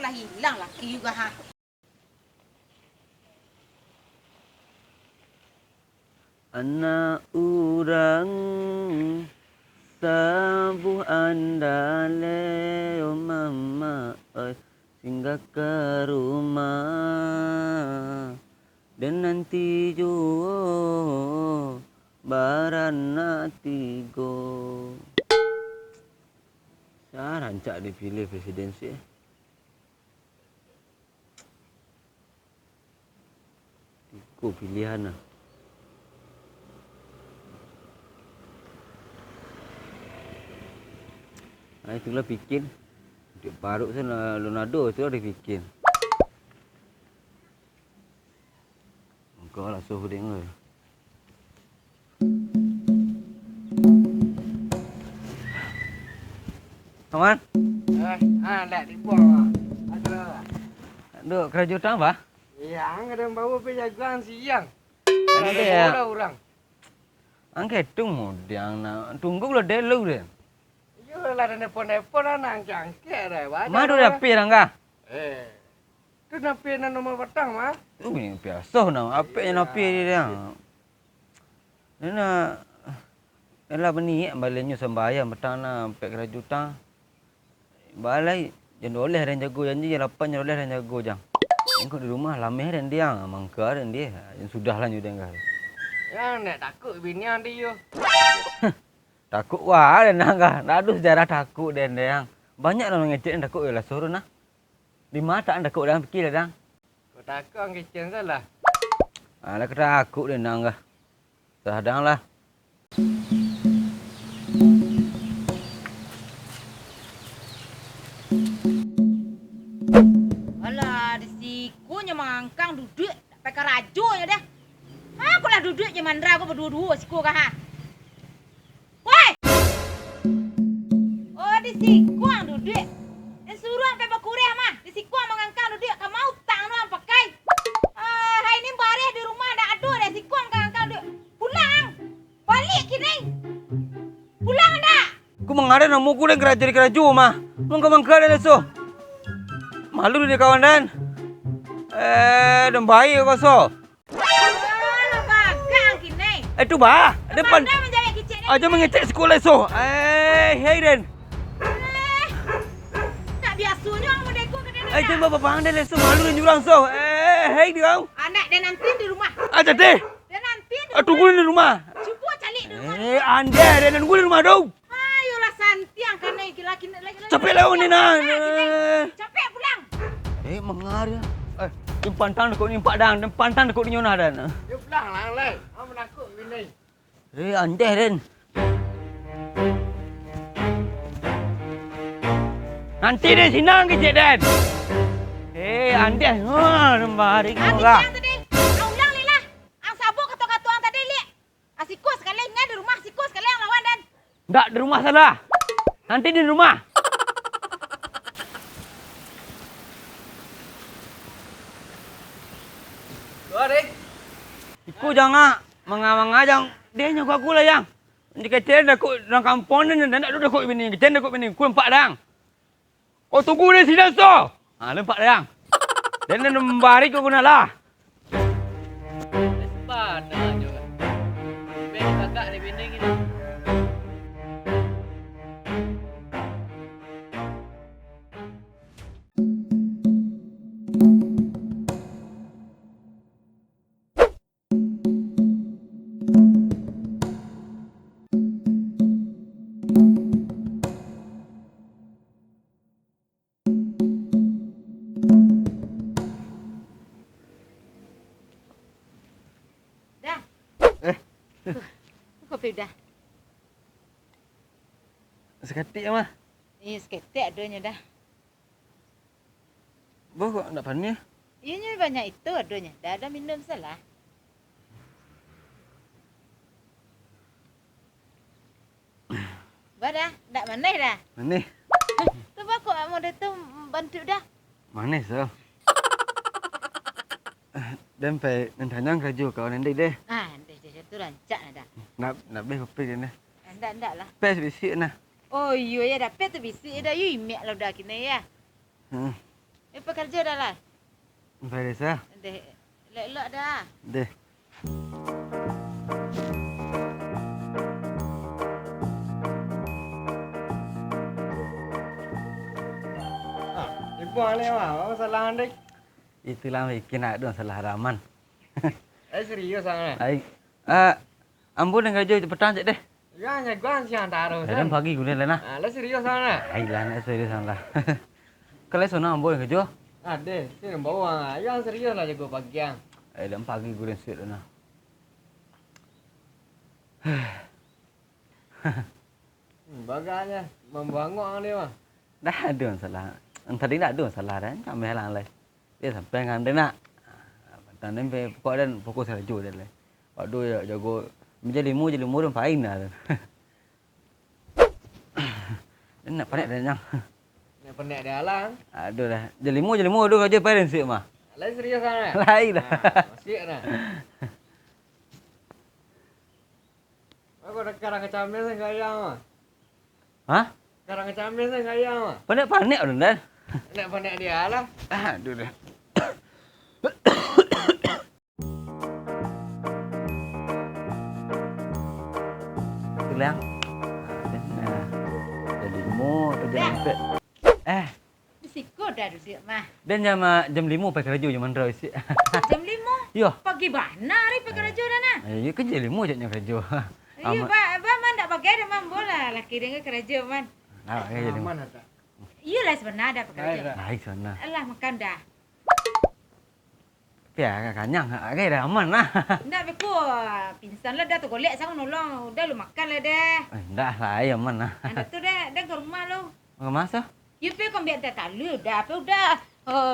lah hilang laki juga ha. Anak urang sabuh andale oh mama singgah ke rumah dan nanti jo barana tigo. Saya rancak dipilih presidensi. Tigo pilihan lah. Itulah bikin. Dia baru sana Leonardo itulah dia bikin. Engkau lah suruh dia ngel. Aman? Dah dibuang. Ada. Duk kerajutan apa? Yang ada bawa pergi jagaan siang. Ada ya. Orang. Angkat tunggu dia nak tunggu lah dia lu dia. Yolah ada nepon-nepon anak jangkek dah. Madu dah pi rangga. Tu napi na nomor petang mah. Tu ni biasa nak apa yang napi dia. Nana Ela beni baliknya sembahyang petang na pek kerajutan. Balai jangan oleh dan jago janji 8 jangan oleh dan jago jang. Engkau di rumah lameh dan dia mangkar dan dia yang sudah lah nyudah enggak. Ya nak takut bini dia. Takut wah dan enggak. Ada sejarah takut dan dia. Banyak orang ngecek dan takut ialah suruh nah. Di mata anda takut dan fikir dan. Kau takut orang kecil salah. Alah takut dan enggak. Sadang lah. Alah, di sikunya mangkang duduk pakai raju ya dah. Aku lah duduk je mandra aku berdua-dua siku kah ha. Woi. Oh, di siku ang duduk. Yang suruh sampai berkureh mah. Di siku ang mangkang duduk kau mau tang no pakai. Hai ni bareh di rumah dah ado dah siku ang mangkang duduk. Pulang. Balik kini. Pulang dah. Aku mengarai nama aku dan keraju mah. Mangkar dan so. Malu dia kawan dan. Dan baik kau so. Tu bah, depan. Aja mengecek sekolah so. Hey Den. Tak biasanya orang merdeka ke dia. Jangan bapak pandai le so malu dan jurang so. Hey dia. Anak dia nanti di rumah. Aja deh. Dia nanti di rumah. Tunggu di rumah. Cuba cari di rumah. Anda dia nunggu di rumah dong. Ayolah Santi yang kan laki lagi. Capek lah ni nah. Capek pulang. Mengaria. Depan tang dekuk ni empat dang, depan tang dekuk ni nyonah dan. Dia pulang lah le. Aku menakut bini. Anda Den. Nanti dia sinang ke Cik Dan. Anda. Lembari kau lah. Yang tadi. Ulang ni lah. Ang sabuk kata-kata ang tadi lihat. Asiko sekali ingat di rumah. Asiko sekali yang lawan Dan. Tak di rumah salah. Nanti di rumah. Adik. Iku jangan mengajang dia nyaku aku lah yang. Jika dia dah kau dalam kampung ni nak duduk kau bini, kita dah kau bini, kau empat dang. Kau tunggu dia sini so. Lempak dang. Dan dia membari kau guna lah. Pada juga. Bini kakak ni bini gini. Kopi dah. Seketik mah. Seketik adanya dah. Boh kok nak panik? Ianya banyak itu adanya. Dah ada minum salah. Dah, tak manis dah. Manis. Tu kok mau dia tu bantu dah. Manis so. Dan phải thanyang kerja kau nanti deh. Dia tu rancak dah. Nak beh kopi dia. Ndak lah. Pes bisik nah. Oh iya ya dapat tu bisik dah. You imek lah dah kini ya. kerja dah lah. Beres ah. Deh, elok dah. Deh. Ibu aneh mah, salah andek. Itulah bikin ada salah haraman. Serius sangat. Baik. Ambo dengan kerja petang cek deh. Ya, gua siang taruh. Dan pagi guna lah. Lah serius sangat. Ailah nak serius lah. Kalau sana ambo yang kerja. Ada, sini bawa. Yang serius lah jago pagi yang. Dan pagi guna sweet lah. Baganya membangun dia mah. Dah ada masalah. Tadi tak ada masalah dah. Kami halang lah. Dia sampai dengan dia nak. Dan ni pokok dan fokus saja dah lah. Waktu jago menjadi limu dan pain dah. Dia nak panik dah nyang. Nak penat dia alang. Aduh dah. Jadi limu aduh kerja parent sik mah. Lah serius sangat. Lain dah. Masih dah. Aku dah karang kecambil saya gaya mah. Hah? Karang kecambil saya gaya mah. Panik dah dan. Nak penat dia lah. Aduh dah. Tulang. Jadi limu atau jam empat. Siko dah duduk mah. Dan jam 5 pergi kerja jam mana isi. Jam 5. Yo. Pagi bana hari pergi kerja dah nah. Ya kerja 5 je nya kerja. Iya, ba man tak pakai dah man bola laki dengan kerja man. Ah, kerja 5. Mana tak? Iyalah sebenarnya dah pergi kerja. Baik sana. Alah makan dah. Pia kanyang, agak dah aman lah. Ndak beku pingsan lah dah tu golek sang nolong. Udah lu makan lah dah. Dah lah, aman lah. Anda tu dah ke rumah lu. Masa? You pe kau biar tak talu dah. Pe udah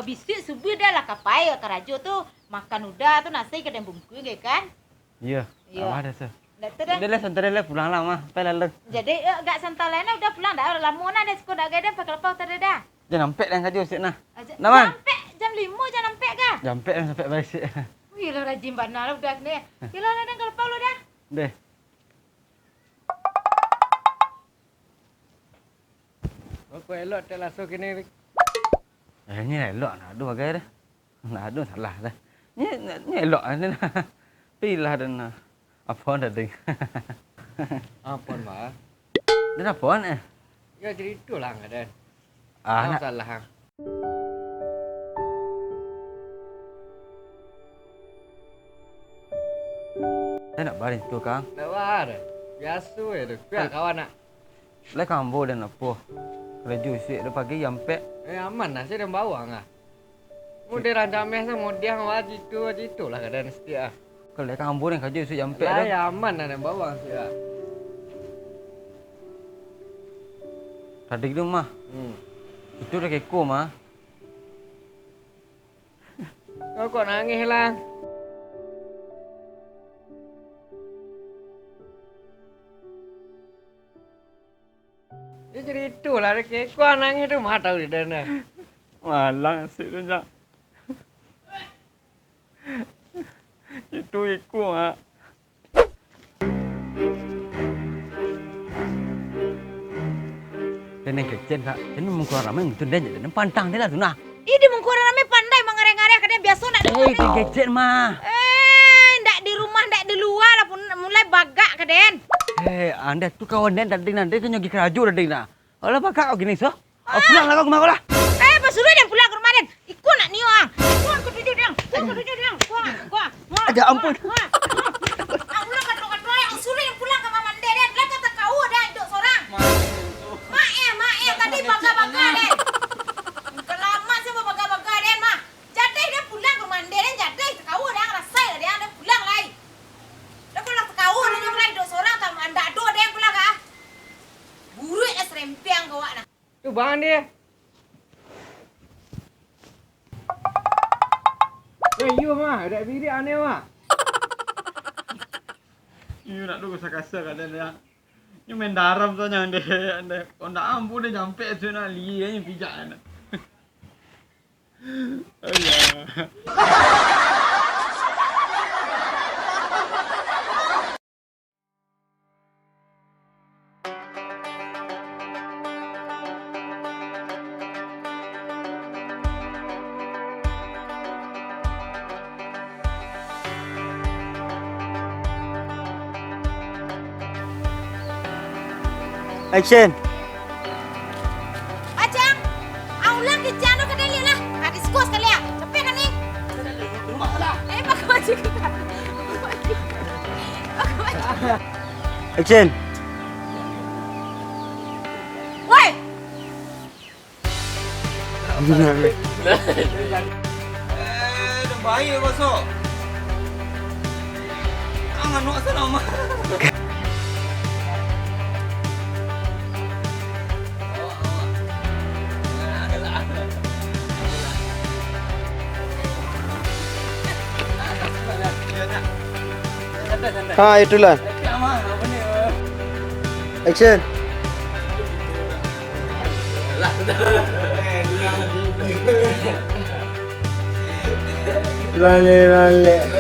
bisik subuh dah lah kapai kerajo tu makan udah tu nasi ke dan bungkus ke kan? Iya. Iya. Ada sah. Dah tu dah. Dah lah santai lah pulang lah mah. Pai lah. Jadi agak santai lain udah pulang dah lama nah dah sekolah dah pakai lepas tadi dah. Jangan nampak dah kerja sik nah. Naman? Sampai jam 5 jangan nampak kah? Jampak dah sampai balik sik. Wih lah rajin bana lah udah ni. Yalah lah dah kalau lu dah. Deh. Aku elok tak langsung kini. Ni elok nak ada bagai dah. Nak ada salah dah. Ni elok ni nah. Pilah dan apa dah ding. Ampun mah. Dia apa ni? Ya cerita lah kan. Nak Salah hang. saya nak baris tu kang. Tak war. Biasa je tu. Pihak kawan nak. Lai kambo dan apa? Kerja sik dah pagi jampak. Aman lah. Saya dah bawa lah. Mudah rancang mes sama dia wajib itu lah kadang setiap. Kalau lai kambo dan kerja sik jampak Lah dah. ya aman lah dah bawa setiap. Tadi tu mah. Itu dah keko mah. Kau kok nangis lah. Dia cerita lah. Kau nangis tu mah tahu dia dah. Malang asyik tu jak. Itu ikut ah. Dan yang kecil kak, ini mengkurang ramai untuk dia jadi pantang dia lah tu nah. Ini mengkurang ramai pandai mengarang-arang kadang biasa nak Kecil mah. ndak di rumah ndak di luar lah pun mulai bagak kadang. Anda tu kawan dan tadi nanti tu nyagi keraju tadi nah. Kalau bakal kau gini so, pulang lah kau kemana lah. Suruh dia pulang ke rumah dan ikut nak niu ah. Ikut aku tuju dia. Aku tuju dia. Gua. Aja ampun. Ulang kat yang suruh yang pulang ke mama dia dan lah kata kau dah hidup seorang. Mak tadi baga-baga dan. Kelama sih mau baga-baga dan mah. Jadi dia pulang ke rumah dia dan jadi kau dah ngerasa dia pulang lagi. Dia pulang ke kau dia pulang hidup seorang tak anda do dia pulang ah. Buruk serempiang kau nak. Tu bahan dia. You mah, ada biri aneh mah. You nak dulu kasar kadang dia. You main daram tu yang dia. Kau nak ampun dia sampai tu nak lihat yang pijak kan. Alah. Action. Ajang, aulang ke jano ke dali lah. Hadis kos kali ya. Capek kan ni? Pakai baju kita. Action. Woi, Dah bahaya masuk. Jangan nak sana mah. Itulah. Action. Lale.